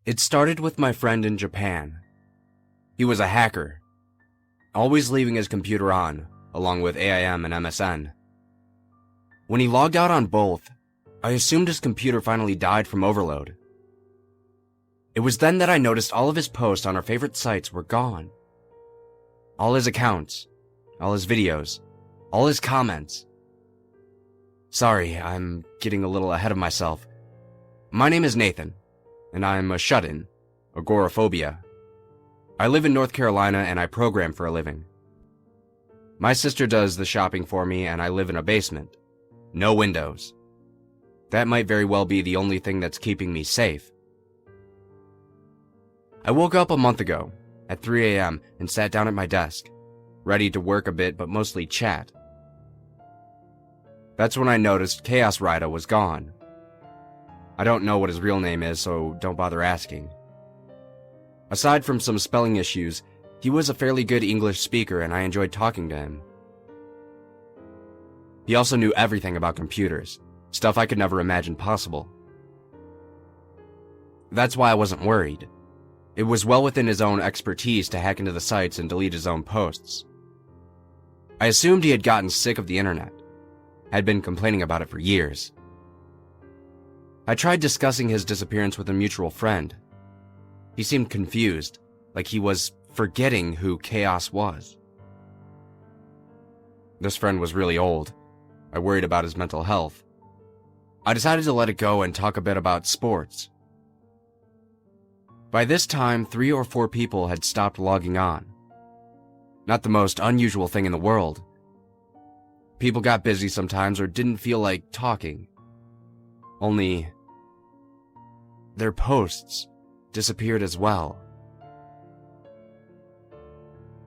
It started with my friend in Japan. He was a hacker, always leaving his computer on, along with AIM and MSN. When he logged out on both, I assumed his computer finally died from overload. It was then that I noticed all of his posts on our favorite sites were gone. All his accounts, all his videos, all his comments. Sorry, I'm getting a little ahead of myself. My name is Nathan, and I'm a shut-in, agoraphobia. I live in North Carolina and I program for a living. My sister does the shopping for me and I live in a basement. No windows. That might very well be the only thing that's keeping me safe. I woke up a month ago, at 3 a.m., and sat down at my desk, ready to work a bit but mostly chat. That's when I noticed Chaos Rida was gone. I don't know what his real name is, so don't bother asking. Aside from some spelling issues, he was a fairly good English speaker and I enjoyed talking to him. He also knew everything about computers, stuff I could never imagine possible. That's why I wasn't worried. It was well within his own expertise to hack into the sites and delete his own posts. I assumed he had gotten sick of the internet, had been complaining about it for years. I tried discussing his disappearance with a mutual friend. He seemed confused, like he was forgetting who Chaos was. This friend was really old. I worried about his mental health. I decided to let it go and talk a bit about sports. By this time, 3 or 4 people had stopped logging on. Not the most unusual thing in the world. People got busy sometimes or didn't feel like talking. Only their posts disappeared as well.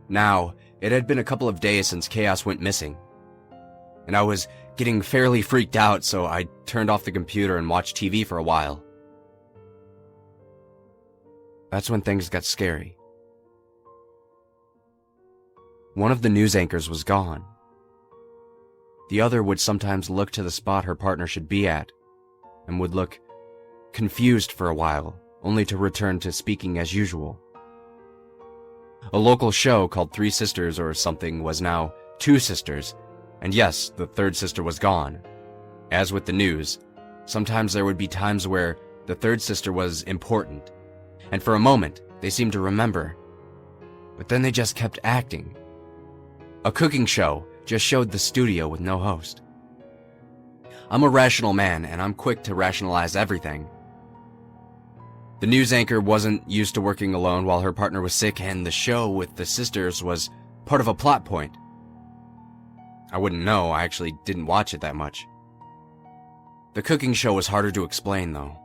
Now, it had been a couple of days since Chaos went missing, and I was getting fairly freaked out, so I turned off the computer and watched TV for a while. That's when things got scary. One of the news anchors was gone. The other would sometimes look to the spot her partner should be at, and would look confused for a while, only to return to speaking as usual. A local show called 3 Sisters or something was now 2 Sisters, and yes, the 3rd sister was gone. As with the news, sometimes there would be times where the 3rd sister was important, and for a moment they seemed to remember, but then they just kept acting. A cooking show just showed the studio with no host. I'm a rational man, and I'm quick to rationalize everything. The news anchor wasn't used to working alone while her partner was sick, and the show with the sisters was part of a plot point. I wouldn't know, I actually didn't watch it that much. The cooking show was harder to explain, though.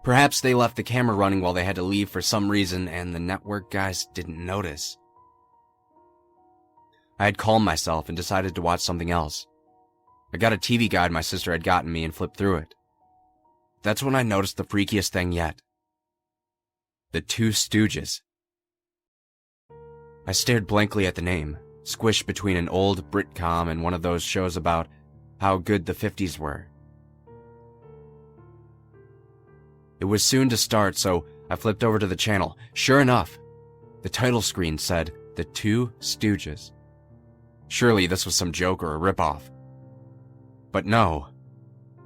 Perhaps they left the camera running while they had to leave for some reason, and the network guys didn't notice. I had calmed myself and decided to watch something else. I got a TV guide my sister had gotten me and flipped through it. That's when I noticed the freakiest thing yet. The 2 Stooges. I stared blankly at the name, squished between an old Britcom and one of those shows about how good the 50s were. It was soon to start, so I flipped over to the channel. Sure enough, the title screen said, The 2 Stooges. Surely this was some joke or a ripoff. But no,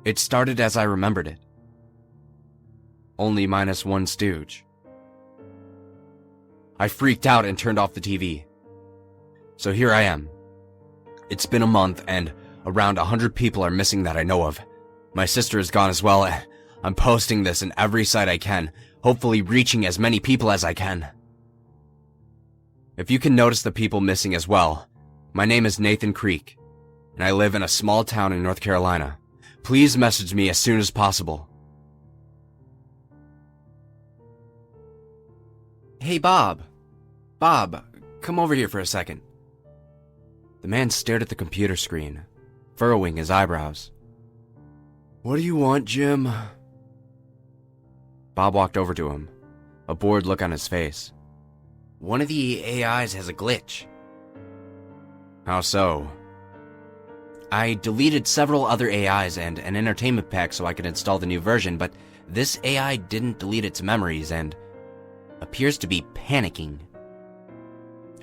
it started as I remembered it. Only minus 1 stooge. I freaked out and turned off the TV. So here I am. It's been a month and around 100 people are missing that I know of. My sister is gone as well. I'm posting this in every site I can, hopefully reaching as many people as I can. If you can notice the people missing as well, my name is Nathan Creek, and I live in a small town in North Carolina. Please message me as soon as possible. Hey, Bob. Bob, come over here for a second. The man stared at the computer screen, furrowing his eyebrows. What do you want, Jim? Bob walked over to him, a bored look on his face. One of the AIs has a glitch. How so? I deleted several other AIs and an entertainment pack so I could install the new version, but this AI didn't delete its memories and appears to be panicking.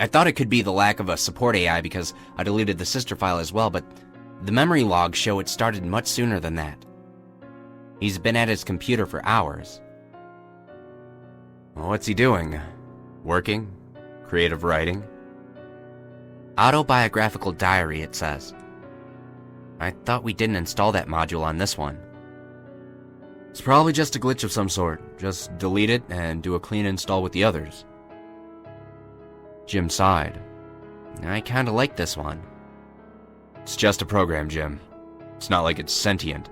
I thought it could be the lack of a support AI because I deleted the sister file as well, but the memory logs show it started much sooner than that. He's been at his computer for hours. What's he doing? Working? Creative writing? Autobiographical diary, it says. I thought we didn't install that module on this one. It's probably just a glitch of some sort. Just delete it and do a clean install with the others. Jim sighed. I kinda like this one. It's just a program, Jim. It's not like it's sentient.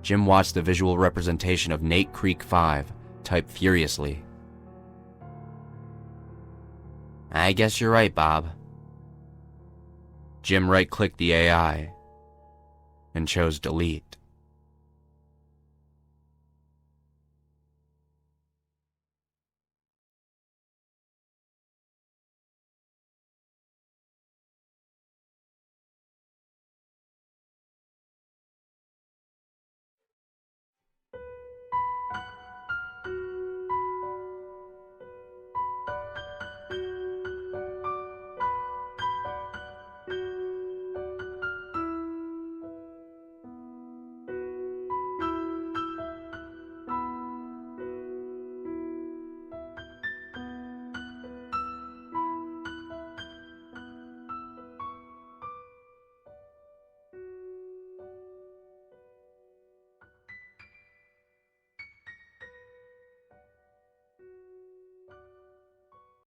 Jim watched the visual representation of Nate Creek 5 type furiously. I guess you're right, Bob. Jim right-clicked the AI and chose delete.